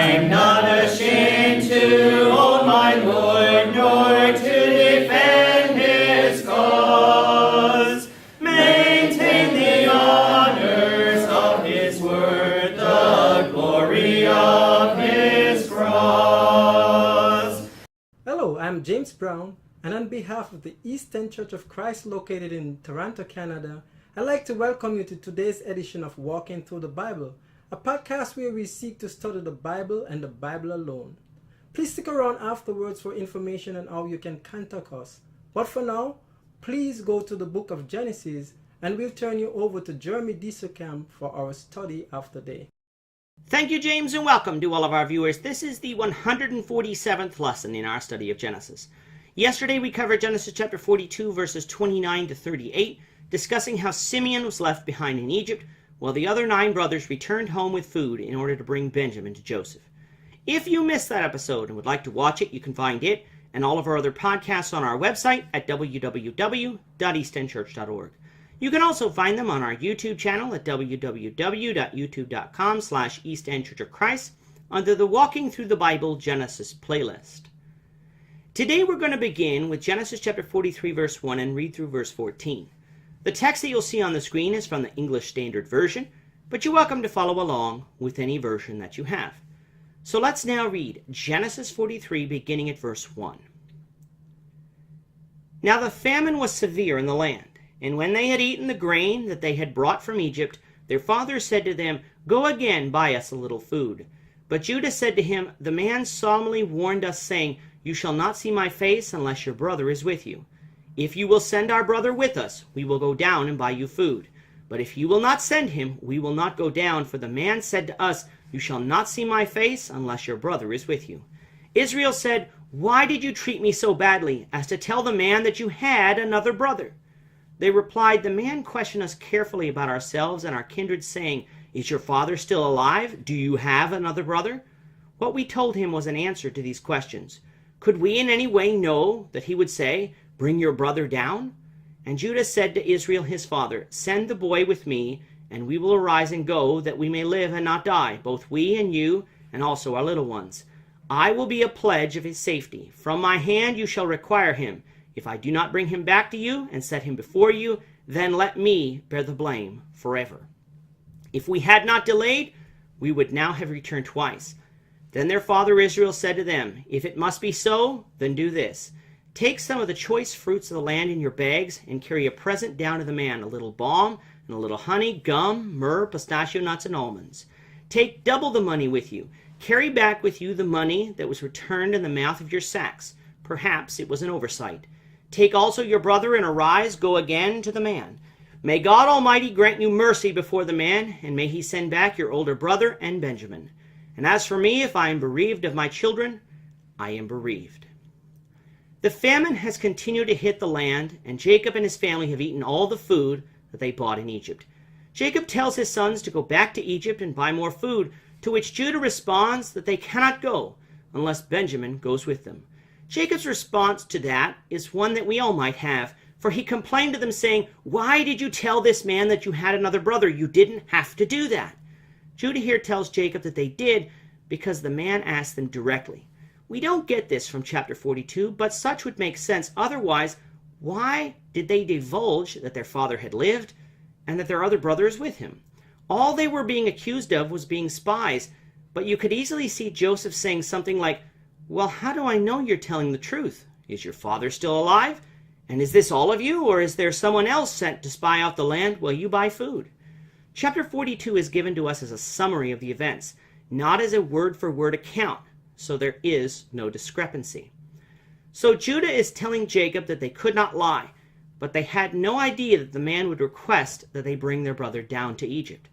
I'm not ashamed to own my Lord, nor to defend his cause. Maintain the honors of his word, the glory of his cross. Hello, I'm James Brown, and on behalf of the Eastern Church of Christ located in Toronto, Canada, I'd like to welcome you to today's edition of Walking Through the Bible, a podcast where we seek to study the Bible and the Bible alone. Please stick around afterwards for information on how you can contact us. But for now, please go to the book of Genesis, and we'll turn you over to Jeremy Dieselkamp for our study of the day. Thank you, James, and welcome to all of our viewers. This is the 147th lesson in our study of Genesis. Yesterday we covered Genesis chapter 42, verses 29 to 38, discussing how Simeon was left behind in Egypt, while the other 9 brothers returned home with food in order to bring Benjamin to Joseph. If you missed that episode and would like to watch it, you can find it and all of our other podcasts on our website at www.eastonchurch.org. You can also find them on our YouTube channel at www.youtube.com/EastEndChurchOfChrist under the Walking Through the Bible Genesis playlist. Today we're going to begin with Genesis chapter 43 verse 1 and read through verse 14. The text that you'll see on the screen is from the English Standard Version, but you're welcome to follow along with any version that you have. So let's now read Genesis 43 beginning at verse 1. Now the famine was severe in the land, and when they had eaten the grain that they had brought from Egypt, their father said to them, "Go again, buy us a little food." But Judah said to him, "The man solemnly warned us, saying, 'You shall not see my face unless your brother is with you.' If you will send our brother with us, we will go down and buy you food. But if you will not send him, we will not go down, for the man said to us, 'You shall not see my face unless your brother is with you.' Israel said, 'Why did you treat me so badly as to tell the man that you had another brother?' They replied, 'The man questioned us carefully about ourselves and our kindred, saying, Is your father still alive? Do you have another brother?' What we told him was an answer to these questions. Could we in any way know that he would say, 'Bring your brother down'? And Judah said to Israel his father, 'Send the boy with me, and we will arise and go, that we may live and not die, both we and you, and also our little ones. I will be a pledge of his safety. From my hand you shall require him. If I do not bring him back to you and set him before you, then let me bear the blame forever.' If we had not delayed, we would now have returned twice." Then their father Israel said to them, "If it must be so, then do this. Take some of the choice fruits of the land in your bags, and carry a present down to the man, a little balm, and a little honey, gum, myrrh, pistachio nuts, and almonds. Take double the money with you. Carry back with you the money that was returned in the mouth of your sacks. Perhaps it was an oversight. Take also your brother, and arise, go again to the man. May God Almighty grant you mercy before the man, and may he send back your older brother and Benjamin. And as for me, if I am bereaved of my children, I am bereaved." The famine has continued to hit the land, and Jacob and his family have eaten all the food that they bought in Egypt. Jacob tells his sons to go back to Egypt and buy more food, to which Judah responds that they cannot go unless Benjamin goes with them. Jacob's response to that is one that we all might have, for he complained to them, saying, "Why did you tell this man that you had another brother? You didn't have to do that." Judah here tells Jacob that they did because the man asked them directly. We don't get this from chapter 42, but such would make sense. Otherwise, why did they divulge that their father had lived and that their other brother is with him? All they were being accused of was being spies, but you could easily see Joseph saying something like, "Well, how do I know you're telling the truth? Is your father still alive? And is this all of you, or is there someone else sent to spy out the land while you buy food?" Chapter 42 is given to us as a summary of the events, not as a word-for-word account, so there is no discrepancy. So Judah is telling Jacob that they could not lie, but they had no idea that the man would request that they bring their brother down to Egypt.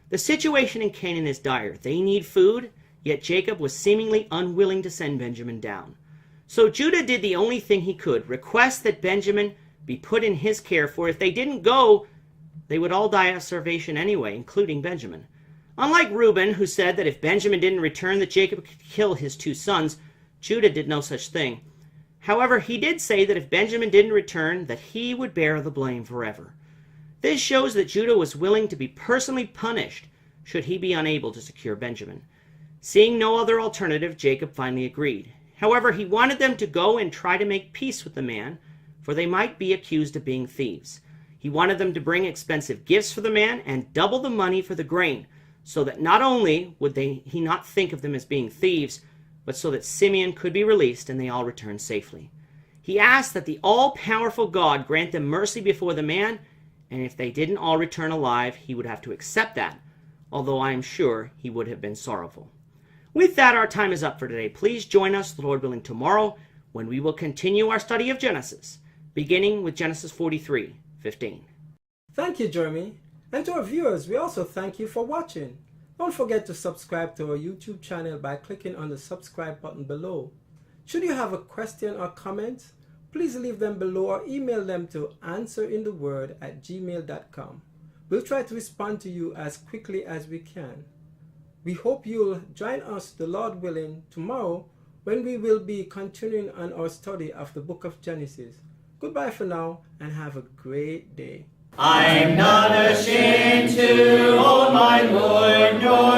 The situation in Canaan is dire. They need food, yet Jacob was seemingly unwilling to send Benjamin down. So Judah did the only thing he could, request that Benjamin be put in his care, for if they didn't go, they would all die of starvation anyway, including Benjamin. Unlike Reuben, who said that if Benjamin didn't return, that Jacob could kill his 2 sons, Judah did no such thing. However, he did say that if Benjamin didn't return, that he would bear the blame forever. This shows that Judah was willing to be personally punished should he be unable to secure Benjamin. Seeing no other alternative, Jacob finally agreed. However, he wanted them to go and try to make peace with the man, for they might be accused of being thieves. He wanted them to bring expensive gifts for the man and double the money for the grain, so that not only would he not think of them as being thieves, but so that Simeon could be released and they all returned safely. He asked that the all-powerful God grant them mercy before the man, and if they didn't all return alive, he would have to accept that, although I am sure he would have been sorrowful. With that, our time is up for today. Please join us, the Lord willing, tomorrow when we will continue our study of Genesis, beginning with Genesis 43:15. Thank you, Jeremy. And to our viewers, we also thank you for watching. Don't forget to subscribe to our YouTube channel by clicking on the subscribe button below. Should you have a question or comment, please leave them below or email them to answerintheword@gmail.com. We'll try to respond to you as quickly as we can. We hope you'll join us, the Lord willing, tomorrow when we will be continuing on our study of the book of Genesis. Goodbye for now and have a great day. I'm not ashamed to own my Lord, nor